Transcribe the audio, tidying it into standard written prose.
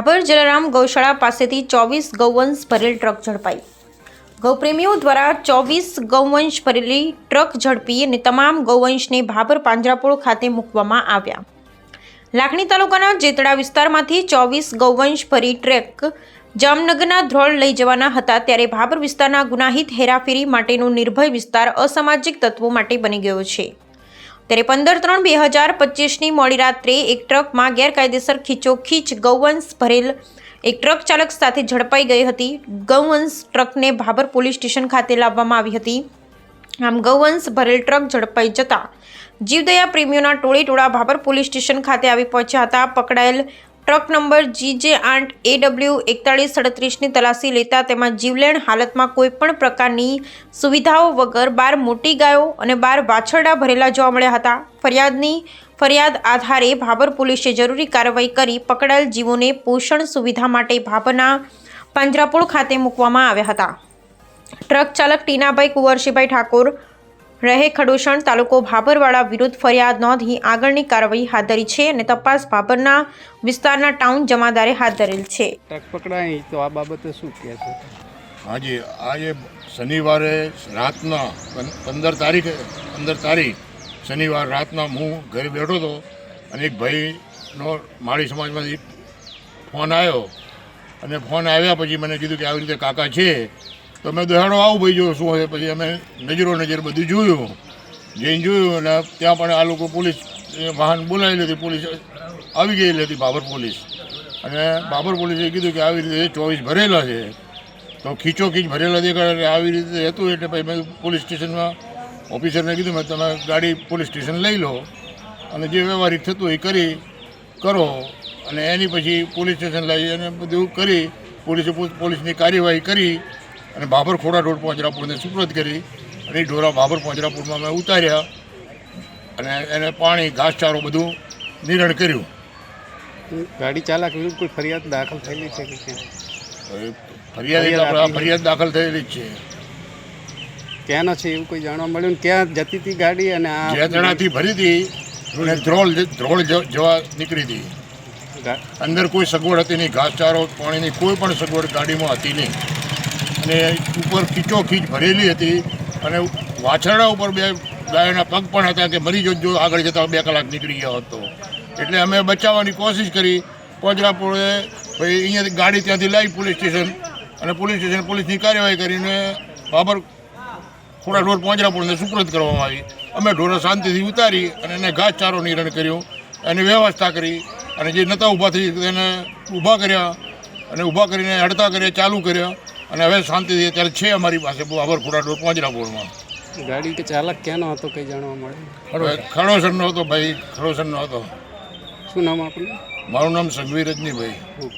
ભાભર જલારામ ગૌશાળા પાસેથી 24 ગૌવંશ ભરેલ ટ્રક ઝડપાઈ। ગૌપ્રેમીઓ દ્વારા 24 ગૌવંશ ભરેલી ટ્રક ઝડપી અને તમામ ગૌવંશને ભાભર પાંજરાપોળ ખાતે મૂકવામાં આવ્યા। લાખણી તાલુકાના જેતડા વિસ્તારમાંથી 24 ગૌવંશ ભરી ટ્રક જામનગરના ધ્રોળ લઈ જવાના હતા, ત્યારે ભાભર વિસ્તારના ગુનાહિત હેરાફેરી માટેનો નિર્ભય વિસ્તાર અસામાજિક તત્વો માટે બની ગયો છે। ત્યારે 15/3/2025ની મોડી રાત્રે એક ટ્રકમાં ગેરકાયદેસર ખીચોખીચ ગૌવંશ ભરેલ એક ટ્રક ચાલક સાથે ઝડપાઈ ગઈ હતી। ગૌવંશ ટ્રકને ભાભર પોલીસ સ્ટેશન ખાતે લાવવામાં આવી હતી। આમ ગૌવંશ ભરેલ ટ્રક ઝડપાઈ જતા જીવદયા પ્રેમીઓના ટોળેટોળા ભાભર પોલીસ સ્ટેશન ખાતે આવી પહોંચ્યા હતા। પકડાયેલ ટ્રક નંબર GJ8 AW 4137ની તલાશી લેતા તેમાં જીવલેણ હાલતમાં કોઈપણ પ્રકારની સુવિધાઓ વગર 12 મોટી ગાયો અને 12 વાછરડા ભરેલા જોવા મળ્યા હતા। ફરિયાદ આધારે ભાભર પોલીસે જરૂરી કાર્યવાહી કરી પકડાયેલ જીવોને પોષણ સુવિધા માટે ભાભરના પાંજરાપોળ ખાતે મૂકવામાં આવ્યા હતા। ટ્રક ચાલક ટીનાભાઈ કુંવરશીભાઈ ઠાકોર રહે ખડોસણ તાલુકો ભાભરવાળા વિરુદ્ધ ફરિયાદ નોંધી આગળની કાર્યવાહી હાથ ધરી છે અને તપાસ ભાભરના વિસ્તારના ટાઉન જમાદારે હાથ ધરેલ છે। ટ્રક પકડાઈ તો આ બાબતે શું કહે છે? હાજી, આજે શનિવારે રાતના 15 તારીખ શનિવાર રાતના હું ઘરે બેઠો હતો અને એક ભાઈનો માળી સમાજમાંથી ફોન આવ્યો અને ફોન આવ્યા પછી મને કીધું કે આવી રીતે કાકા છે, તો મેં દોહાડો આવું ભાઈ જો શું હોય। પછી અમે નજર બધું જોયું, જઈને જોયું અને ત્યાં પણ આ લોકો પોલીસ વાહન બોલાવી લીધી, પોલીસ આવી ગયેલી હતી ભાભર પોલીસ। અને ભાભર પોલીસે કીધું કે આવી રીતે 24 ભરેલા છે, તો ખીચોખીચ ભરેલા દેખાડે આવી રીતે હતું। એટલે પછી મેં પોલીસ સ્ટેશનમાં ઓફિસરને કીધું મેં તમે ગાડી પોલીસ સ્ટેશન લઈ લો અને જે વ્યવહારિક થતું એ કરો અને એની પછી પોલીસ સ્ટેશન લઈ અને બધું કરી પોલીસની કાર્યવાહી કરી અને ભાભર ખોડા રોડ પાંજરાપોળને સુપ્રત કરી અને એ ઢોરા ભાભર પાંજરાપોળમાં મેં ઉતાર્યા અને એને પાણી ઘાસચારો બધું નિરણ કર્યું। ગાડી ચાલક વિરુદ્ધ કોઈ ફરિયાદ દાખલ થયેલી છે કે ફરિયાદ દાખલ થયેલી જ છે। ક્યાંનો છે એવું કોઈ જાણવા મળ્યું? ક્યાં જતી હતી ગાડી? અને આ જેતડાથી ભરી હતી અને ધ્રોળ જવા નીકળી હતી। અંદર કોઈ સગવડ હતી નહીં, ઘાસચારો પાણીની કોઈ પણ સગવડ ગાડીમાં હતી નહીં અને ઉપર ખીચોખીચ ભરેલી હતી અને વાછરડા ઉપર 2 ગાયોના પગ પણ હતા કે મરી જો આગળ જતાં 2 કલાક નીકળી ગયા હતો। એટલે અમે બચાવવાની કોશિશ કરી। પાંજરાપોળે ભાઈ અહીંયાથી ગાડી ત્યાંથી લાવી પોલીસ સ્ટેશન અને પોલીસની કાર્યવાહી કરીને ભાભર ખોડા રોડ પાંજરાપોળને સુપ્રત કરવામાં આવી। અમે ઢોરો શાંતિથી ઉતારી અને એને ઘાસચારો નિરણ કર્યો, એની વ્યવસ્થા કરી અને જે નહોતા ઊભા થઈ એને ઊભા કર્યા અને ઊભા કરીને હડતા કર્યા, ચાલુ કર્યા અને હવે શાંતિથી અત્યારે છે અમારી પાસે ભાભર ખોડા રોડ પાંજરાપોળમાં। ગાડી કે ચાલક ક્યાંનો હતો કંઈ જાણવા મળે? ખડોસરનો હતો ભાઈ, ખડોસરનો હતો। શું નામ આપણું? મારું નામ સંઘવી રજનીભાઈ। ઓકે।